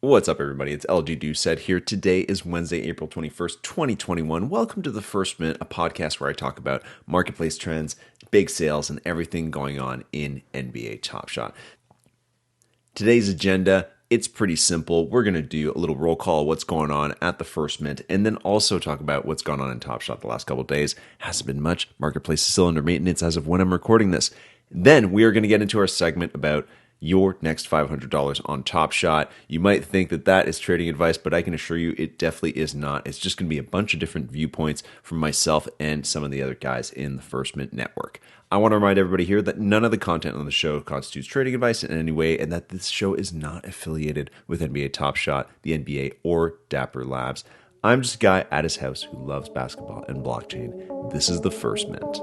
What's up, everybody? It's LG Doucette here. Today is Wednesday, April 21st, 2021. Welcome to The First Minute, a podcast where I talk about marketplace trends, big sales, and everything going on in NBA Top Shot. Today's agenda, it's pretty simple. We're going to do a little roll call of what's going on at the First Mint, and then also talk about what's gone on in Top Shot the last couple of days. Hasn't been much. Marketplace is still under maintenance as of when I'm recording this. Then we are going to get into our segment about your next $500 on Top Shot. You might think that that is trading advice, but I can assure you it definitely is not. It's just going to be a bunch of different viewpoints from myself and some of the other guys in the First Mint Network. I want to remind everybody here that none of the content on the show constitutes trading advice in any way, and that this show is not affiliated with NBA Top Shot, the NBA, or Dapper Labs. I'm just a guy at his house who loves basketball and blockchain. This is the First Mint.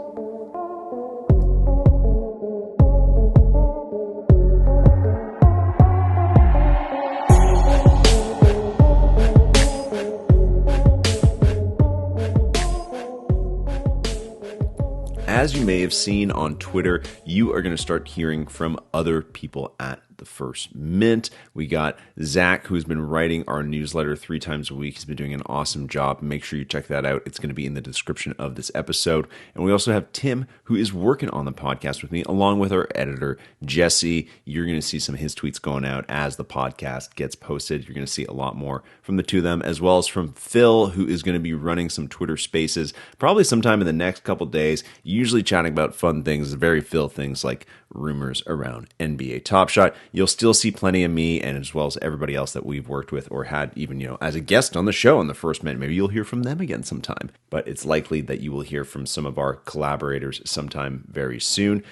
As you may have seen on Twitter, you are going to start hearing from other people at the First Mint. We got Zach, who's been writing our newsletter 3 times a week. He's been doing an awesome job. Make sure you check that out. It's going to be in the description of this episode. And we also have Tim, who is working on the podcast with me, along with our editor, Jesse. You're going to see some of his tweets going out as the podcast gets posted. You're going to see a lot more from the two of them, as well as from Phil, who is going to be running some Twitter spaces probably sometime in the next couple days, usually chatting about fun things, very Phil things like rumors around NBA Top Shot. You'll still see plenty of me, and as well as everybody else that we've worked with or had even, as a guest on the show on the First Minute. Maybe you'll hear from them again sometime, but it's likely that you will hear from some of our collaborators sometime very soon.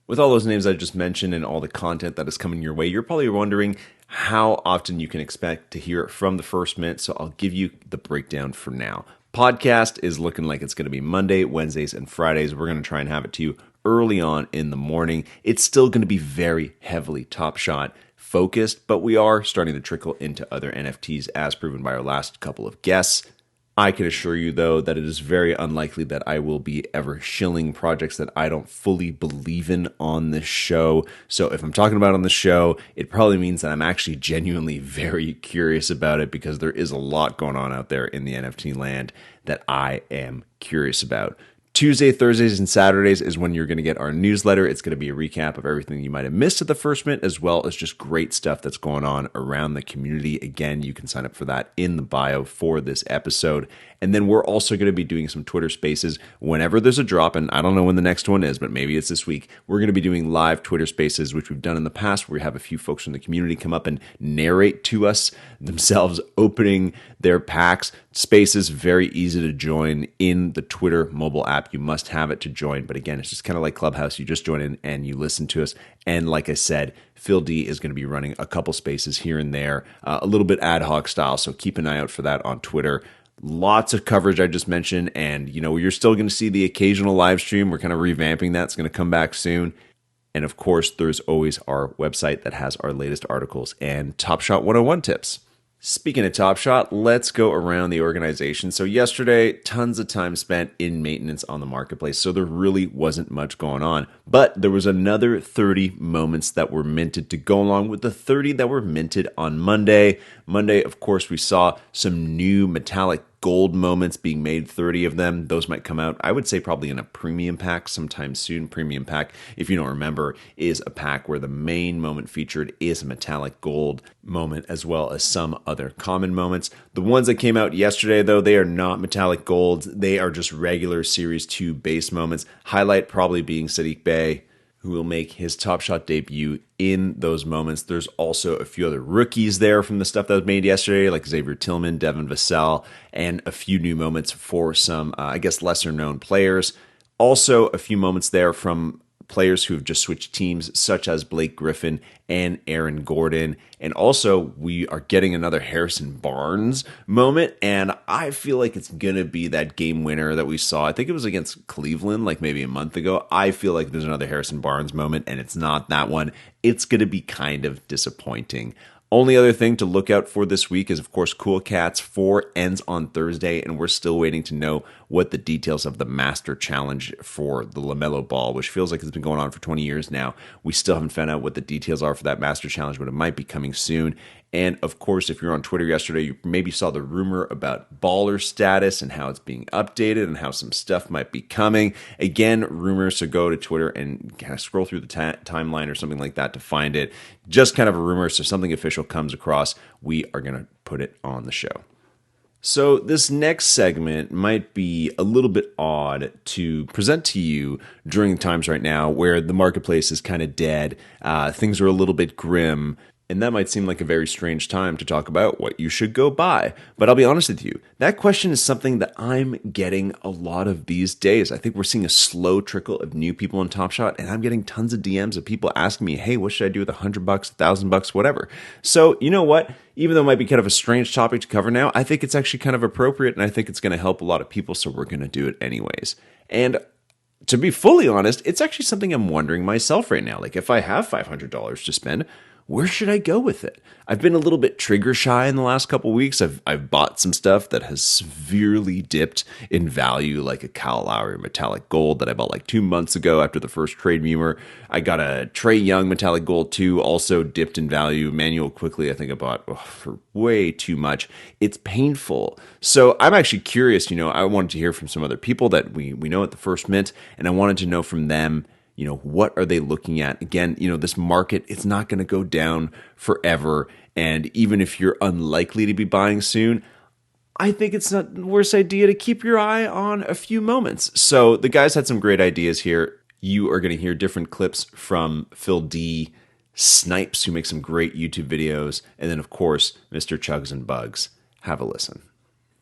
With all those names I just mentioned and all the content that is coming your way, you're probably wondering how often you can expect to hear from the First Minute, so I'll give you the breakdown for now. Podcast is looking like it's going to be Monday, Wednesdays, and Fridays. We're going to try and have it to you early on in the morning. It's still going to be very heavily Top Shot focused, but we are starting to trickle into other NFTs as proven by our last couple of guests. I can assure you, though, that it is very unlikely that I will be ever shilling projects that I don't fully believe in on this show. So if I'm talking about on the show, it probably means that I'm actually genuinely very curious about it, because there is a lot going on out there in the NFT land that I am curious about. Tuesday, Thursdays, and Saturdays is when you're going to get our newsletter. It's going to be a recap of everything you might have missed at the First Mint, as well as just great stuff that's going on around the community. Again, you can sign up for that in the bio for this episode. And then we're also going to be doing some Twitter spaces whenever there's a drop, and I don't know when the next one is, but maybe it's this week. We're going to be doing live Twitter spaces, which we've done in the past, where we have a few folks from the community come up and narrate to us themselves opening their packs. Spaces, very easy to join in the Twitter mobile app. You must have it to join, but again, it's just kind of like Clubhouse. You just join in and you listen to us. And like I said, Phil D is going to be running a couple spaces here and there, a little bit ad hoc style, so keep an eye out for that on Twitter. Lots of coverage I just mentioned, and you're still going to see the occasional live stream. We're kind of revamping that. It's going to come back soon. And of course, there's always our website that has our latest articles and Top Shot 101 tips. Speaking of Top Shot, let's go around the organization. So yesterday, tons of time spent in maintenance on the marketplace, so there really wasn't much going on. But there was another 30 moments that were minted to go along with the 30 that were minted on Monday. Monday, of course, we saw some new metallic gold moments being made, 30 of them. Those might come out, I would say, probably in a premium pack sometime soon. Premium pack, if you don't remember, is a pack where the main moment featured is a metallic gold moment, as well as some other common moments. The ones that came out yesterday, though, they are not metallic golds. They are just regular Series 2 base moments. Highlight probably being Sadiq Bey, who will make his Top Shot debut in those moments. There's also a few other rookies there from the stuff that was made yesterday, like Xavier Tillman, Devin Vassell, and a few new moments for some, lesser-known players. Also, a few moments there from players who have just switched teams, such as Blake Griffin and Aaron Gordon. And also, we are getting another Harrison Barnes moment, and I feel like it's going to be that game winner that we saw. I think it was against Cleveland, like maybe a month ago. I feel like there's another Harrison Barnes moment, and it's not that one. It's going to be kind of disappointing. Only other thing to look out for this week is, of course, Cool Cats 4 ends on Thursday, and we're still waiting to know what the details of the Master Challenge for the LaMelo Ball, which feels like it's been going on for 20 years now. We still haven't found out what the details are for that Master Challenge, but it might be coming soon. And of course, if you're on Twitter yesterday, you maybe saw the rumor about baller status and how it's being updated and how some stuff might be coming. Again, rumors, so go to Twitter and kind of scroll through the timeline or something like that to find it. Just kind of a rumor, so something official comes across, we are going to put it on the show. So this next segment might be a little bit odd to present to you during times right now where the marketplace is kind of dead, things are a little bit grim, and that might seem like a very strange time to talk about what you should go buy. But I'll be honest with you, that question is something that I'm getting a lot of these days. I think we're seeing a slow trickle of new people in Top Shot, and I'm getting tons of DMs of people asking me, hey, what should I do with $100, $1,000, whatever. So you know what? Even though it might be kind of a strange topic to cover now, I think it's actually kind of appropriate, and I think it's going to help a lot of people, so we're going to do it anyways. And to be fully honest, it's actually something I'm wondering myself right now. Like, if I have $500 to spend, where should I go with it? I've been a little bit trigger shy in the last couple of weeks. I've bought some stuff that has severely dipped in value, like a Kyle Lowry metallic gold that I bought like 2 months ago after the first trade rumor. I got a Trae Young metallic gold too, also dipped in value. Manuel Quickley, I think I bought for way too much. It's painful. So I'm actually curious, I wanted to hear from some other people that we know at the First Mint, and I wanted to know from them, what are they looking at? Again, this market, it's not going to go down forever. And even if you're unlikely to be buying soon, I think it's not the worst idea to keep your eye on a few moments. So the guys had some great ideas here. You are going to hear different clips from Phil D, Snipes, who makes some great YouTube videos, and then, of course, Mr. Chugs and Bugs. Have a listen.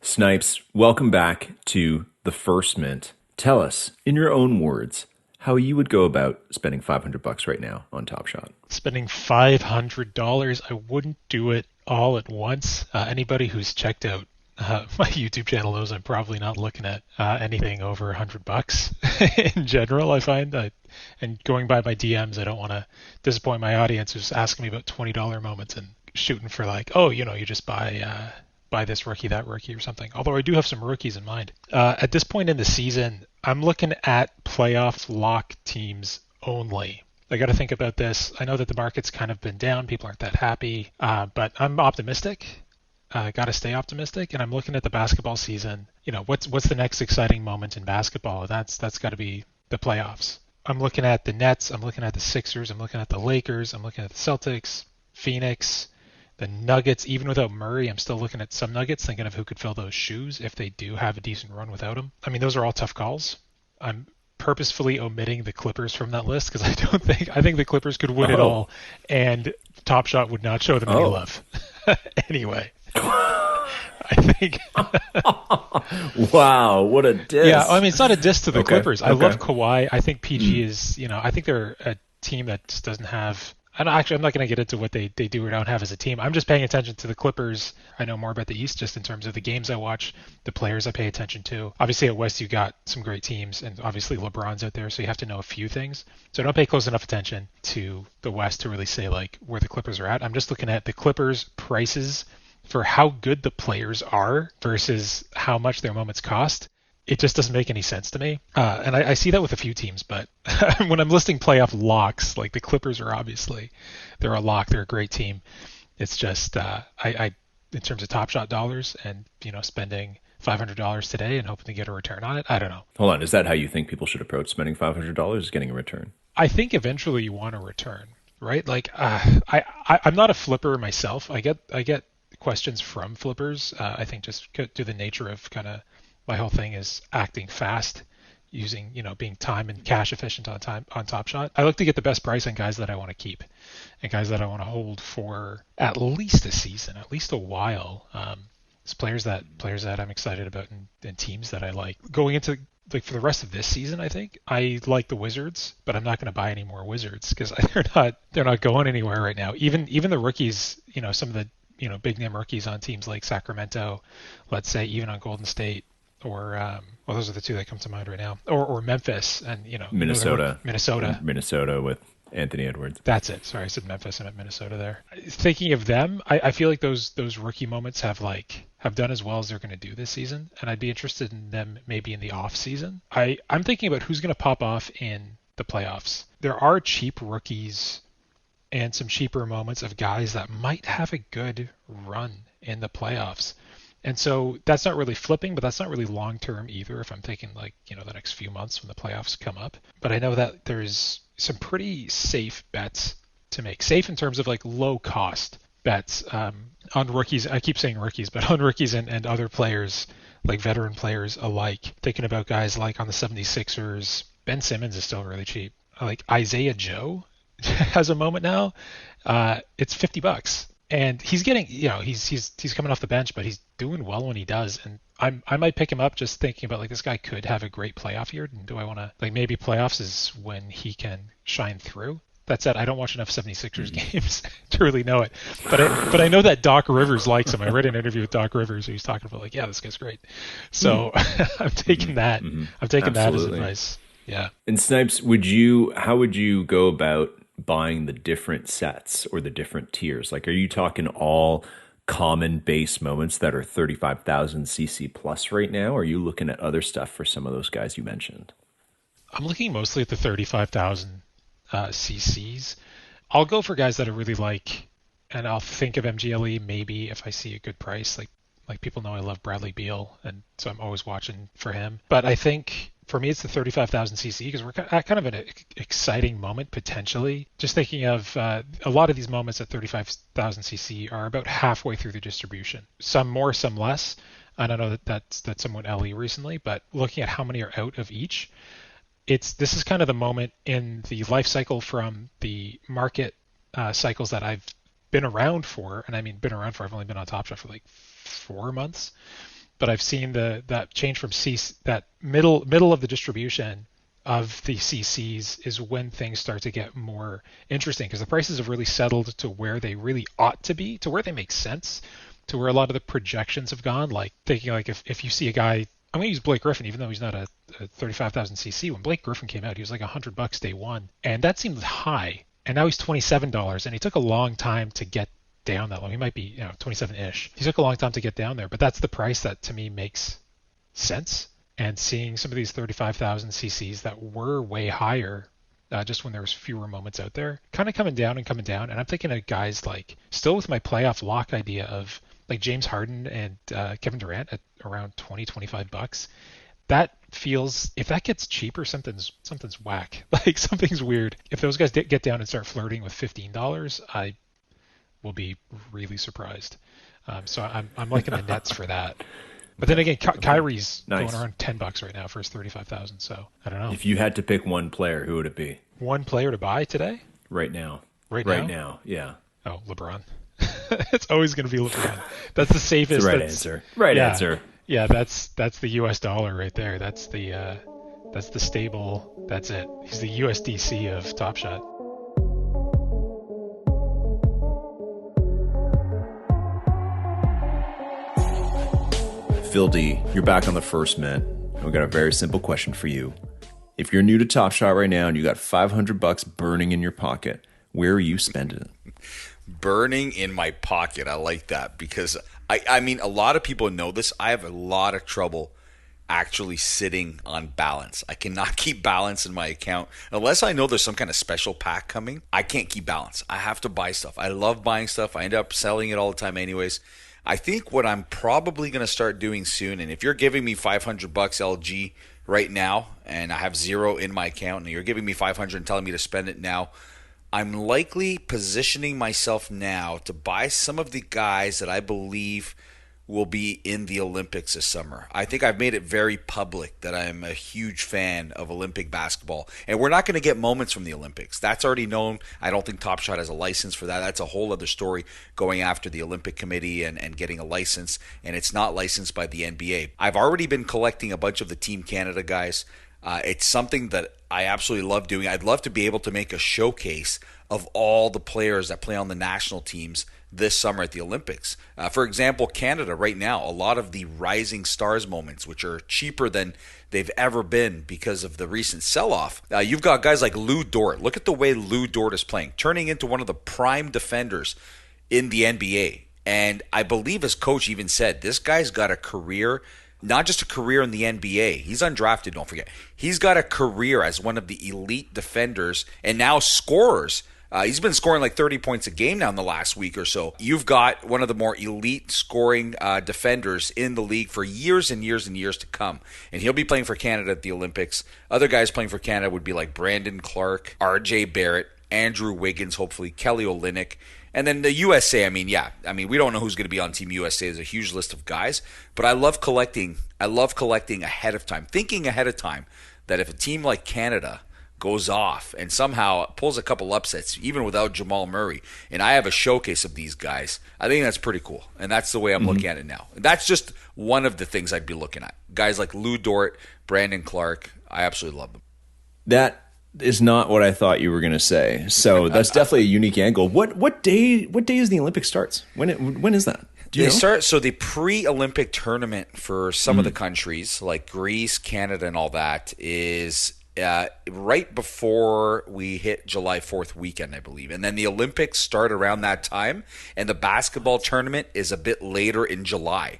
Snipes, welcome back to the First Mint. Tell us, in your own words, how you would go about spending $500 right now on Top Shot. Spending $500, I wouldn't do it all at once. Anybody who's checked out my YouTube channel knows I'm probably not looking at anything over $100 in general. I find and going by my DMs, I don't want to disappoint my audience who's asking me about $20 moments and shooting for like, oh, you just buy this rookie, that rookie or something. Although I do have some rookies in mind. At this point in the season, I'm looking at playoff lock teams only. I got to think about this. I know that the market's kind of been down. People aren't that happy, but I'm optimistic. Got to stay optimistic. And I'm looking at the basketball season. What's the next exciting moment in basketball? That's got to be the playoffs. I'm looking at the Nets. I'm looking at the Sixers. I'm looking at the Lakers. I'm looking at the Celtics, Phoenix, the Nuggets. Even without Murray, I'm still looking at some Nuggets, thinking of who could fill those shoes if they do have a decent run without him. I mean, those are all tough calls. I'm purposefully omitting the Clippers from that list because I think the Clippers could win it all, and Top Shot would not show them any love. Anyway, I think. Wow, what a diss! Yeah, I mean, it's not a diss to the Clippers. I love Kawhi. I think PG is, I think they're a team that just doesn't have. And actually, I'm not going to get into what they do or don't have as a team. I'm just paying attention to the Clippers. I know more about the East just in terms of the games I watch, the players I pay attention to. Obviously, at West, you got some great teams, and obviously LeBron's out there, so you have to know a few things. So I don't pay close enough attention to the West to really say like where the Clippers are at. I'm just looking at the Clippers' prices for how good the players are versus how much their moments cost. It just doesn't make any sense to me. And I see that with a few teams, but when I'm listing playoff locks, like the Clippers are obviously, they're a lock. They're a great team. It's just, I in terms of Top Shot dollars and, spending $500 today and hoping to get a return on it, I don't know. Hold on. Is that how you think people should approach spending $500 is getting a return? I think eventually you want a return, right? Like, I'm not a flipper myself. I get questions from flippers. I think just due to the nature of kind of, my whole thing is acting fast, using, being time and cash efficient on Top Shot. I look to get the best price on guys that I want to keep and guys that I want to hold for at least a season, at least a while. It's players that I'm excited about and teams that I like. Going into like for the rest of this season, I think I like the Wizards, but I'm not going to buy any more Wizards because they're not going anywhere right now. Even the rookies, some of the big name rookies on teams like Sacramento, let's say even on Golden State. Or those are the two that come to mind right now. Or Memphis and Minnesota with Anthony Edwards. That's it. Sorry, I said Memphis. I meant Minnesota there. Thinking of them, I feel like those rookie moments have done as well as they're going to do this season, and I'd be interested in them maybe in the off season. I'm thinking about who's going to pop off in the playoffs. There are cheap rookies and some cheaper moments of guys that might have a good run in the playoffs. And so that's not really flipping, but that's not really long term either if I'm thinking like, the next few months when the playoffs come up. But I know that there's some pretty safe bets to make. Safe in terms of like low cost bets on rookies. I keep saying rookies, but on rookies and other players, like veteran players alike. Thinking about guys like on the 76ers, Ben Simmons is still really cheap. Like Isaiah Joe has a moment now. It's $50. And he's getting, he's coming off the bench, but he's doing well when he does. And I might pick him up just thinking about like this guy could have a great playoff year. And do I want to like maybe playoffs is when he can shine through? That said, I don't watch enough 76ers games to really know it. But I know that Doc Rivers likes him. I read an interview with Doc Rivers where he's talking about like, yeah, this guy's great. So I'm taking that. I'm taking that as advice. Yeah. And Snipes, how would you go about buying the different sets or the different tiers? Like, are you talking all common base moments that are 35,000 CC plus right now? Or are you looking at other stuff for some of those guys you mentioned? I'm looking mostly at the 35,000 CCs. I'll go for guys that I really like, and I'll think of MGLE maybe if I see a good price. Like people know I love Bradley Beal, and so I'm always watching for him. But I think for me it's the 35,000 CC because we're at kind of an exciting moment potentially. Just thinking of a lot of these moments at 35,000 CC are about halfway through the distribution. Some more, some less. And I know that's somewhat LE recently, but looking at how many are out of each, this is kind of the moment in the life cycle from the market cycles that I've been around for, and I mean been around for, I've only been on Top Shot for like 4 months, but I've seen that change from that middle of the distribution of the CCs is when things start to get more interesting because the prices have really settled to where they really ought to be, to where they make sense, to where a lot of the projections have gone. Like thinking like if you see a guy, I'm going to use Blake Griffin, even though he's not a 35,000 CC. When Blake Griffin came out, he was like $100 day one, and that seemed high. And now he's $27, and he took a long time to get down that low. He might be 27-ish. He took a long time to get down there, but that's the price that to me makes sense. And seeing some of these 35,000 CCs that were way higher just when there was fewer moments out there, kind of coming down. And I'm thinking of guys like, still with my playoff lock idea of like James Harden and Kevin Durant at around $20-25. That feels, if that gets cheaper, something's whack. Like something's weird. If those guys get down and start flirting with $15, I will be really surprised. So I'm liking the Nets for that. But then again, Kyrie's going around $10 right now for his 35,000. So I don't know. If you had to pick one player, who would it be? One player to buy today? Right now. Right now, yeah. Oh, LeBron. It's always going to be LeBron. That's the safest. That's the right answer. Right answer. Yeah, that's the US dollar right there. That's the stable. That's it. He's the USDC of Top Shot. Phil D, you're back on the first mint. We've got a very simple question for you. If you're new to Top Shot right now and you got $500 burning in your pocket, where are you spending it? Burning in my pocket. I like that because I mean, a lot of people know this. I have a lot of trouble actually sitting on balance. I cannot keep balance in my account unless I know there's some kind of special pack coming. I can't keep balance. I have to buy stuff. I love buying stuff. I end up selling it all the time anyways. I think what I'm probably going to start doing soon, and if you're giving me $500 LG right now and I have zero in my account and you're giving me $500 and telling me to spend it now, I'm likely positioning myself now to buy some of the guys that I believe will be in the Olympics this summer. I think I've made it very public that I'm a huge fan of Olympic basketball. And we're not going to get moments from the Olympics. That's already known. I don't think Top Shot has a license for that. That's a whole other story, going after the Olympic Committee and getting a license. And it's not licensed by the NBA. I've already been collecting a bunch of the Team Canada guys. It's something that I absolutely love doing. I'd love to be able to make a showcase of all the players that play on the national teams this summer at the Olympics. For example, Canada right now, a lot of the rising stars moments, which are cheaper than they've ever been because of the recent sell-off. You've got guys like Lou Dort. Look at the way Lou Dort is playing, turning into one of the prime defenders in the NBA. And I believe his coach even said, this guy's got a career, not just a career in the NBA. He's undrafted, don't forget. He's got a career as one of the elite defenders and now scorers He's been scoring like 30 points a game now in the last week or so. You've got one of the more elite scoring defenders in the league for years and years and years to come. And he'll be playing for Canada at the Olympics. Other guys playing for Canada would be like Brandon Clark, RJ Barrett, Andrew Wiggins, hopefully, Kelly Olynyk. And then the USA, we don't know who's going to be on Team USA. There's a huge list of guys. But I love collecting ahead of time, thinking ahead of time that if a team like Canada goes off and somehow pulls a couple upsets, even without Jamal Murray, and I have a showcase of these guys, I think that's pretty cool. And that's the way I'm looking at it now. That's just one of the things I'd be looking at. Guys like Lou Dort, Brandon Clark, I absolutely love them. That is not what I thought you were going to say. So that's definitely a unique angle. What day is the Olympics starts? When is that? They start, so the pre-Olympic tournament for some of the countries like Greece, Canada, and all that is right before we hit July 4th weekend, I believe. And then the Olympics start around that time, and the basketball tournament is a bit later in July.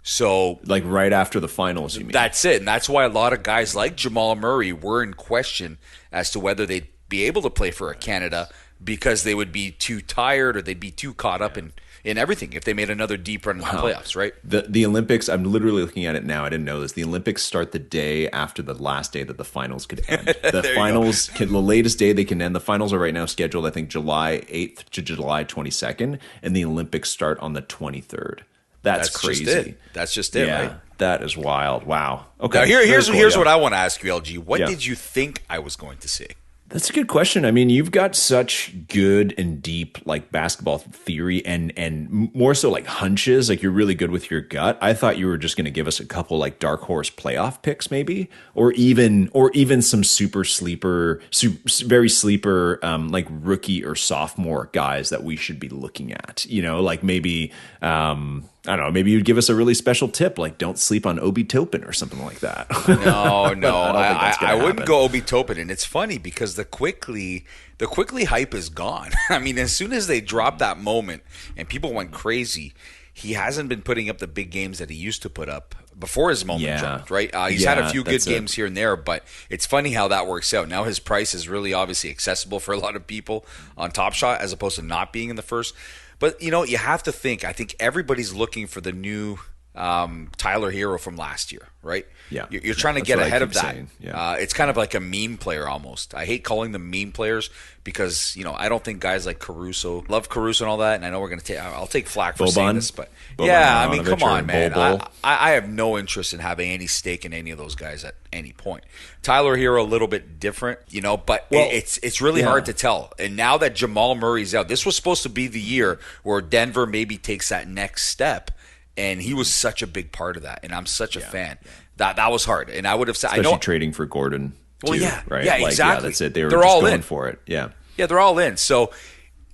So, like right after the finals, you mean? That's it. And that's why a lot of guys like Jamal Murray were in question as to whether they'd be able to play for Canada because they would be too tired or they'd be too caught up in everything if they made another deep run in the playoffs, right? The Olympics, I'm literally looking at it now. I didn't know this. The Olympics start the day after the last day that the finals could end. The finals, the latest day they can end. The finals are right now scheduled, I think, July 8th to July 22nd, and the Olympics start on the 23rd. That's crazy. That's just it, right? That is wild. Wow. Okay. Now here's what I want to ask you, LG. What did you think I was going to say? That's a good question. I mean, you've got such good and deep like basketball theory and more so like hunches. Like you're really good with your gut. I thought you were just going to give us a couple like dark horse playoff picks, maybe, or even some super sleeper, very sleeper, like rookie or sophomore guys that we should be looking at. You know, like maybe. I don't know, maybe you'd give us a really special tip, like don't sleep on Obi Toppin or something like that. No, I wouldn't go Obi Toppin. And it's funny because the Quickley hype is gone. I mean, as soon as they dropped that moment and people went crazy, he hasn't been putting up the big games that he used to put up before his moment dropped, right? He's had a few good games here and there, but it's funny how that works out. Now his price is really obviously accessible for a lot of people on Top Shot as opposed to not being in the first. But, you know, you have to think. I think everybody's looking for the new Tyler Herro from last year, right? Yeah. You're trying to get ahead of that. Saying. Yeah. It's kind of like a meme player almost. I hate calling them meme players because, you know, I don't think guys like Caruso, love Caruso and all that, and I know we're going to I'll take flack for saying this, but I mean, come on, man. I have no interest in having any stake in any of those guys at any point. Tyler Herro, a little bit different, you know, but it's really hard to tell. And now that Jamal Murray's out, this was supposed to be the year where Denver maybe takes that next step. And he was such a big part of that, and I'm such a fan. That was hard, and I would have said, especially trading for Gordon. Well, too, right? Yeah, exactly. That's it. They're just all going for it. Yeah, they're all in. So,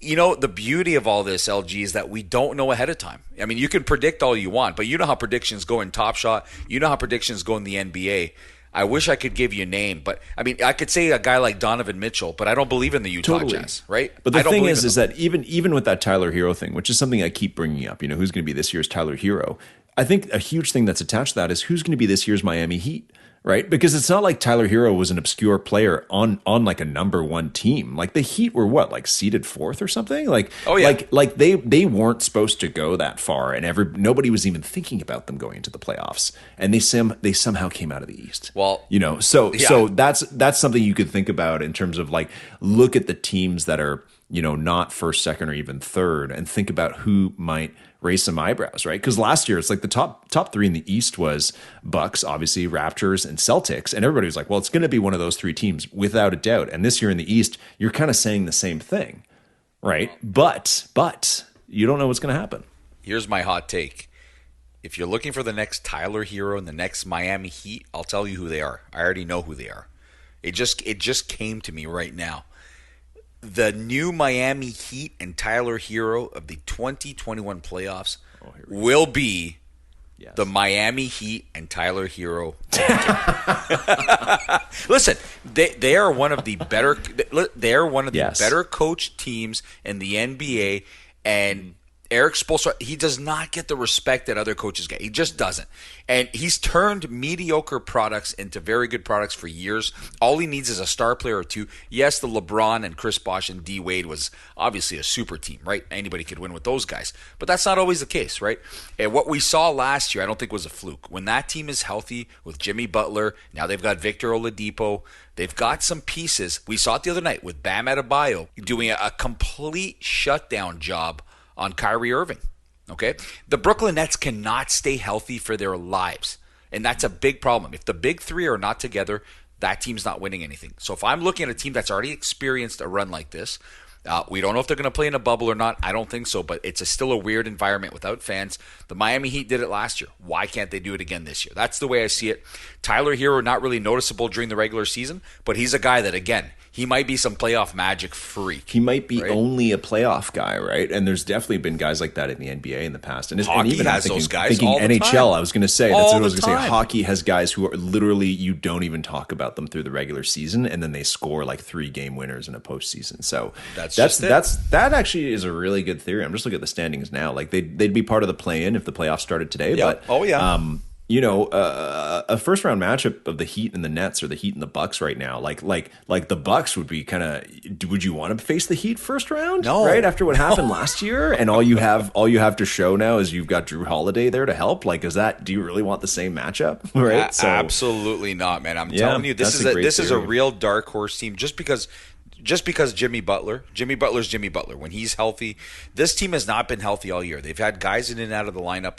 you know, the beauty of all this, LG, is that we don't know ahead of time. I mean, you can predict all you want, but you know how predictions go in Top Shot. You know how predictions go in the NBA. I wish I could give you a name, but I mean, I could say a guy like Donovan Mitchell, but I don't believe in the Utah Jazz, right? But the thing is that even with that Tyler Herro thing, which is something I keep bringing up, you know, who's going to be this year's Tyler Herro? I think a huge thing that's attached to that is who's going to be this year's Miami Heat, right? Because it's not like Tyler Herro was an obscure player on like a number one team. Like the Heat were like seeded fourth or something. Like, like they weren't supposed to go that far, and nobody was even thinking about them going into the playoffs, and they somehow came out of the East. Well, you know, so that's something you could think about in terms of like look at the teams that are, you know, not first, second, or even third, and think about who might raise some eyebrows, right? Because last year it's like the top three in the East was Bucks, obviously Raptors, and Celtics, and everybody was like, well, it's going to be one of those three teams without a doubt. And this year in the East, you're kind of saying the same thing, right? But you don't know what's going to happen. Here's my hot take. If you're looking for the next Tyler Herro and the next Miami Heat, I'll tell you who they are. I already know who they are. It just came to me right now. The new Miami Heat and Tyler Herro of the 2021 playoffs will be the Miami Heat and Tyler Herro. Listen, they are one of the better. They are one of the better coached teams in the NBA, and Eric Spoelstra, he does not get the respect that other coaches get. He just doesn't. And he's turned mediocre products into very good products for years. All he needs is a star player or two. Yes, the LeBron and Chris Bosh and D Wade was obviously a super team, right? Anybody could win with those guys. But that's not always the case, right? And what we saw last year, I don't think was a fluke. When that team is healthy with Jimmy Butler, now they've got Victor Oladipo, they've got some pieces. We saw it the other night with Bam Adebayo doing a complete shutdown job on Kyrie Irving, okay? The Brooklyn Nets cannot stay healthy for their lives, and that's a big problem. If the big three are not together, that team's not winning anything. So if I'm looking at a team that's already experienced a run like this, we don't know if they're going to play in a bubble or not. I don't think so, but it's still a weird environment without fans. The Miami Heat did it last year. Why can't they do it again this year? That's the way I see it. Tyler Herro, not really noticeable during the regular season, but he's a guy that, again, he might be some playoff magic freak. He might be only a playoff guy, right? And there's definitely been guys like that in the NBA in the past. And Hockey even has those guys all the NHL, time. I was going to say, that's All what I the was going to say. time. Hockey has guys who are literally, you don't even talk about them through the regular season, and then they score like 3-game winners in a postseason. So that actually is a really good theory. I'm just looking at the standings now. Like they'd be part of the play-in if the playoffs started today. Yep. But a first round matchup of the Heat and the Nets, or the Heat and the Bucks right now, like the Bucks would be kind of, would you want to face the Heat first round? No. Right after what happened last year, and all you have to show now is you've got Drew Holiday there to help. Like, do you really want the same matchup? Right? Absolutely not, man. I'm telling you, this is a real dark horse team. Just because Jimmy Butler's Jimmy Butler. When he's healthy, this team has not been healthy all year. They've had guys in and out of the lineup.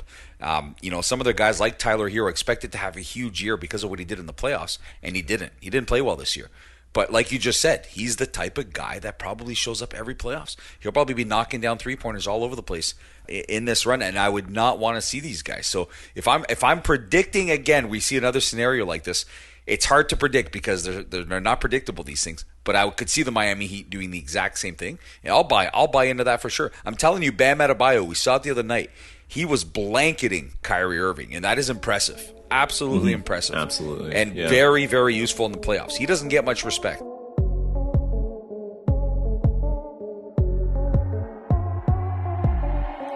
Some of their guys like Tyler Herro expected to have a huge year because of what he did in the playoffs, and he didn't. He didn't play well this year. But like you just said, he's the type of guy that probably shows up every playoffs. He'll probably be knocking down three-pointers all over the place in this run, and I would not want to see these guys. So if I'm predicting again, we see another scenario like this. It's hard to predict because they're not predictable, these things. But I could see the Miami Heat doing the exact same thing. And I'll buy into that for sure. I'm telling you, Bam Adebayo, we saw it the other night. He was blanketing Kyrie Irving, and that is impressive. Absolutely impressive. Absolutely. And very, very useful in the playoffs. He doesn't get much respect.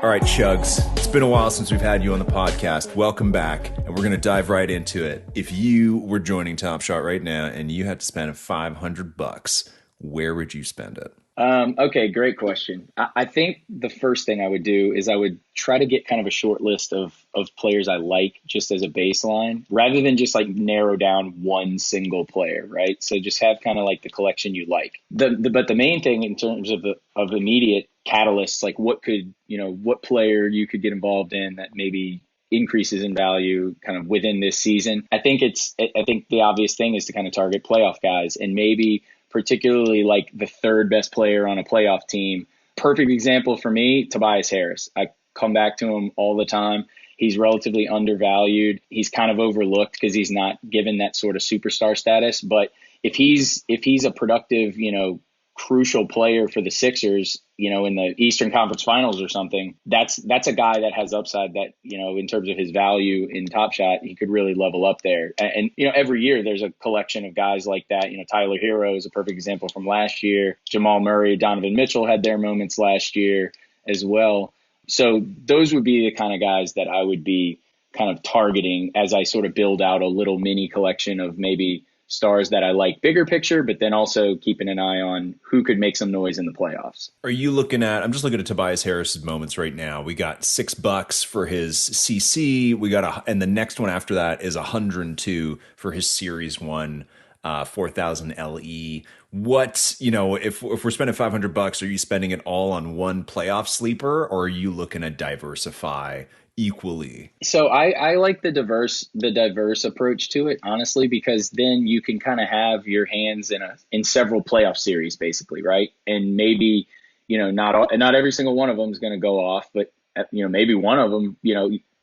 All right, Chugs, it's been a while since we've had you on the podcast. Welcome back, and we're going to dive right into it. If you were joining Top Shot right now and you had to spend $500, where would you spend it? Okay, great question. I think the first thing I would do is I would try to get kind of a short list of players I like just as a baseline, rather than just like narrow down one single player, right? So just have kind of like the collection you like. But the main thing in terms of immediate catalysts, like what player you could get involved in that maybe increases in value kind of within this season. I think the obvious thing is to kind of target playoff guys, and maybe particularly like the third best player on a playoff team. Perfect example for me, Tobias Harris. I come back to him all the time. He's relatively undervalued. He's kind of overlooked because he's not given that sort of superstar status. But if he's a productive, crucial player for the Sixers, in the Eastern Conference Finals or something, that's a guy that has upside that, in terms of his value in Top Shot, he could really level up there. And every year there's a collection of guys like that. Tyler Herro is a perfect example from last year. Jamal Murray, Donovan Mitchell had their moments last year as well. So those would be the kind of guys that I would be kind of targeting as I sort of build out a little mini collection of maybe stars that I like bigger picture, but then also keeping an eye on who could make some noise in the playoffs. Are you looking at, I'm just looking at Tobias Harris's moments right now. We got $6 for his CC. And the next one after that is 102 for his Series 1, 4000 LE. What, if we're spending $500, are you spending it all on one playoff sleeper, or are you looking to diversify equally? So I like the diverse approach to it, honestly, because then you can kind of have your hands in several playoff series, basically, right? And maybe not every single one of them is going to go off, but maybe one of them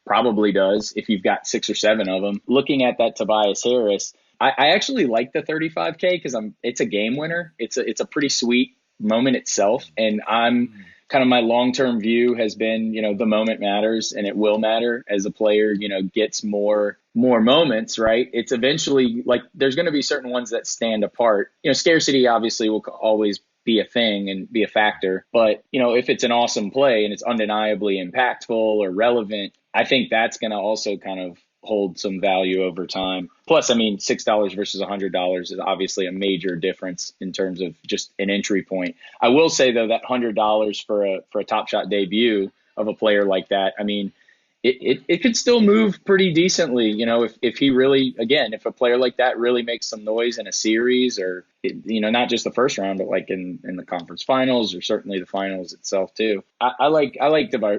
probably does if you've got 6 or 7 of them. Looking at that Tobias Harris, I actually like the 35K because it's a game winner. It's a pretty sweet moment itself, and I'm kind of, my long-term view has been, the moment matters, and it will matter as a player, gets more moments, right? It's eventually like there's going to be certain ones that stand apart. Scarcity obviously will always be a thing and be a factor. But, if it's an awesome play and it's undeniably impactful or relevant, I think that's going to also kind of hold some value over time. Plus, $6 versus $100 is obviously a major difference in terms of just an entry point. I will say, though, that $100 for a Top Shot debut of a player like that, it could still move pretty decently, if he really, again, if a player like that really makes some noise in a series or, not just the first round, but like in the conference finals or certainly the finals itself too. I like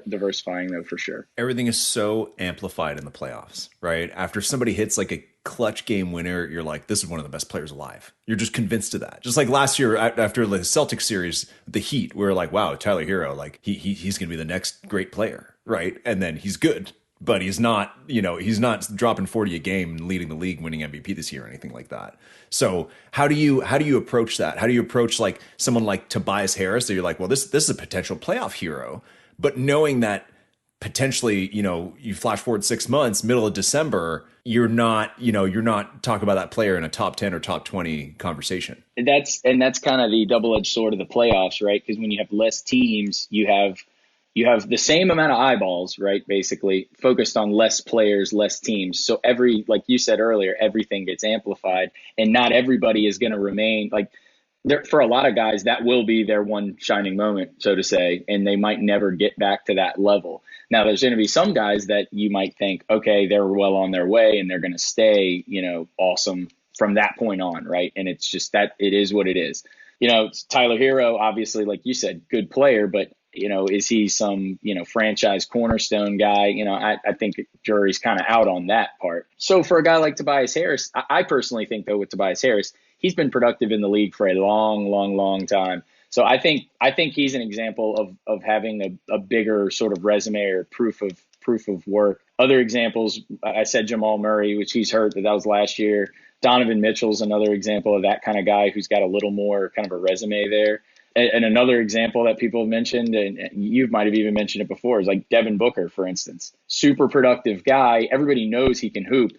diversifying though, for sure. Everything is so amplified in the playoffs, right? After somebody hits like a clutch game winner, you're like, this is one of the best players alive. You're just convinced of that. Just like last year after the Celtics series, the Heat, we were like, wow, Tyler Herro, like he's going to be the next great player. Right. And then he's good, but he's not, he's not dropping 40 a game and leading the league, winning MVP this year or anything like that. So how do you approach that? How do you approach like someone like Tobias Harris that you're like, well, this is a potential playoff hero, but knowing that potentially, you flash forward 6 months, middle of December, you're not talking about that player in a top 10 or top 20 conversation. That's kind of the double-edged sword of the playoffs, right? Because when you have less teams, you have the same amount of eyeballs, right? Basically focused on less players, less teams. So like you said earlier, everything gets amplified and not everybody is going to remain like for a lot of guys, that will be their one shining moment, so to say, and they might never get back to that level. Now there's going to be some guys that you might think, okay, they're well on their way and they're going to stay, awesome from that point on. Right. And it's just that it is what it is. Tyler Herro, obviously, like you said, good player, but is he some, franchise cornerstone guy? I think jury's kind of out on that part. So for a guy like Tobias Harris, I personally think, though, with Tobias Harris, he's been productive in the league for a long, long, long time. So I think he's an example of having a bigger sort of resume or proof of work. Other examples, I said Jamal Murray, which he's hurt, but that was last year. Donovan Mitchell's another example of that kind of guy who's got a little more kind of a resume there. And another example that people have mentioned, and you might have even mentioned it before, is like Devin Booker, for instance. Super productive guy. Everybody knows he can hoop,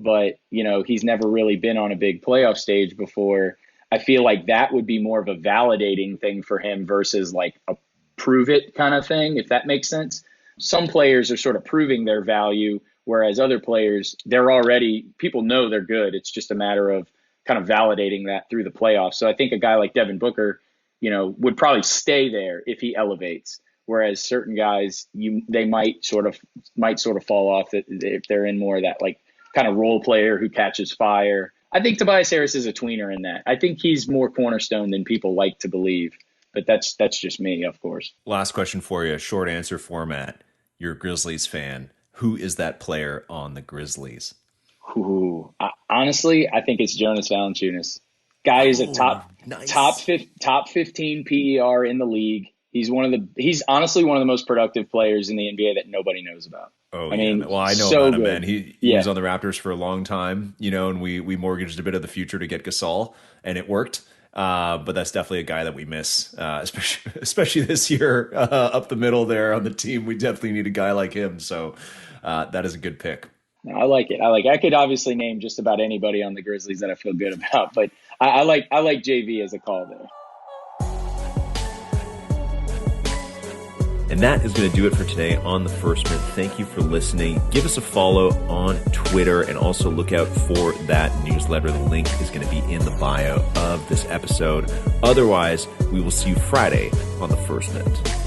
but, he's never really been on a big playoff stage before. I feel like that would be more of a validating thing for him versus like a prove it kind of thing, if that makes sense. Some players are sort of proving their value, whereas other players, people know they're good. It's just a matter of kind of validating that through the playoffs. So I think a guy like Devin Booker, would probably stay there if he elevates. Whereas certain guys, they might sort of fall off if they're in more of that like kind of role player who catches fire. I think Tobias Harris is a tweener in that. I think he's more cornerstone than people like to believe, but that's just me, of course. Last question for you, short answer format. You're a Grizzlies fan. Who is that player on the Grizzlies? Honestly, I think it's Jonas Valanciunas. Guy is a top 15 PER in the league. He's honestly one of the most productive players in the NBA that nobody knows about. Oh, well, I know about him, man. He was on the Raptors for a long time, and we mortgaged a bit of the future to get Gasol, and it worked. But that's definitely a guy that we miss, especially this year up the middle there on the team. We definitely need a guy like him. So that is a good pick. I like it. I could obviously name just about anybody on the Grizzlies that I feel good about, but I like JV as a call there. And that is going to do it for today on The First Mint. Thank you for listening. Give us a follow on Twitter and also look out for that newsletter. The link is going to be in the bio of this episode. Otherwise, we will see you Friday on The First Mint.